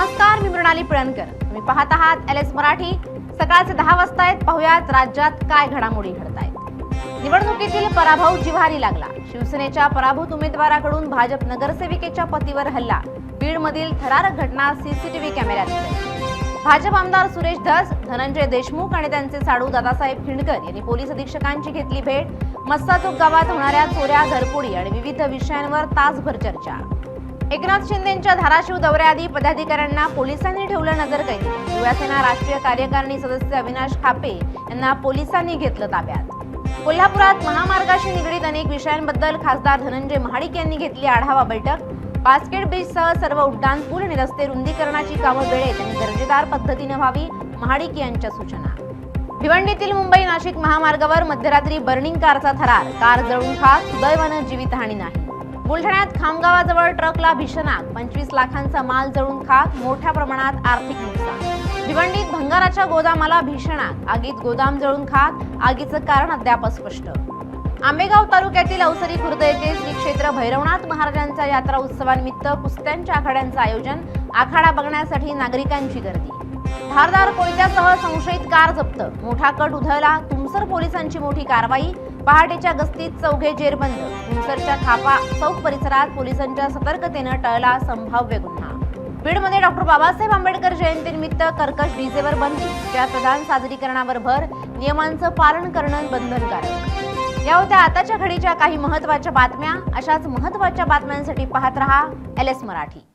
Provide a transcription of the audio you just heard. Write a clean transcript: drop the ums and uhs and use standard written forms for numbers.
नमस्कार, मी मृणाली पिळणकर. तुम्ही पाहत आहात LS मराठी. सकाळचे 10 वाजता आहेत. पाहुयात राज्यात काय घडामोडी घडतायत. निवडणुकीतील पराभव जिव्हारी लागला. शिवसेनेच्या पराभूत उमेदवाराकडून भाजप नगरसेविकेच्या पतीवर हल्ला. बीडमधील थरारक घटना सीसीटीव्ही कॅमेऱ्यात कैद. भाजप आमदार सुरेश धस, धनंजय देशमुख आणि त्यांचे साडू दादासाहेब खिंडकर यांनी पोलीस अधीक्षकांची घेतली भेट. मस्साचोक गावात होणाऱ्या चोऱ्या, घरफोडी आणि विविध विषयांवर तासभर चर्चा. एकनाथ शिंदेंच्या धाराशिव दौऱ्याआधी पदाधिकाऱ्यांना पोलिसांनी ठेवलं नजरकैद. युवासेना राष्ट्रीय कार्यकारिणी सदस्य अविनाश खापे यांना पोलिसांनी घेतलं ताब्यात. कोल्हापुरात महामार्गाशी निगडीत अनेक विषयांबद्दल खासदार धनंजय महाडिक यांनी घेतली आढावा बैठक. बास्केट ब्रिजसह सर्व उड्डाण पूल आणि रस्ते रुंदीकरणाची कामं वेळेत आणि दर्जेदार पद्धतीने व्हावी, महाडिक यांच्या सूचना. भिवंडीतील मुंबई नाशिक महामार्गावर मध्यरात्री बर्निंग कारचा थरार. कार जळून खाक, सुदैवानं जीवितहानी नाही. बुलढाण्यात खामगावाजवळ ट्रकला भीषण आग. 25 लाखांचा माल जळून खाक, मोठ्या प्रमाणात आर्थिक नुकसान. भिवंडीत भंगाराच्या गोदामाला भीषण आग. आगीत गोदाम जळून खाक. आगीचं कारण अद्याप अस्पष्ट. आंबेगाव तालुक्यातील अवसरी खुर्द येथे श्री क्षेत्र भैरवनाथ महाराजांच्या यात्रा उत्सवानिमित्त कुस्त्यांच्या आखाड्यांचं आयोजन. आखाडा बघण्यासाठी नागरिकांची गर्दी. धारदार कोयत्यासह संशयित कार जप्त. मोठा कट उधळला. तुमसर पोलिसांची मोठी कारवाई. पहाटेच्या गस्तीत चौघे जेरबंद. तुमसरच्या थापा चौक परिसरात पोलिसांच्या सतर्कतेनं टळला संभाव्य गुन्हा. बीडमध्ये डॉक्टर बाबासाहेब आंबेडकर जयंतीनिमित्त कर्कश डीजेवर बंदी. प्रधान सादरीकरणावर भर. नियमांचं पालन करणं बंधनकारक. या होत्या आताच्या घडीच्या काही महत्त्वाच्या बातम्या. अशाच महत्त्वाच्या बातम्यांसाठी पाहत रहा LS मराठी.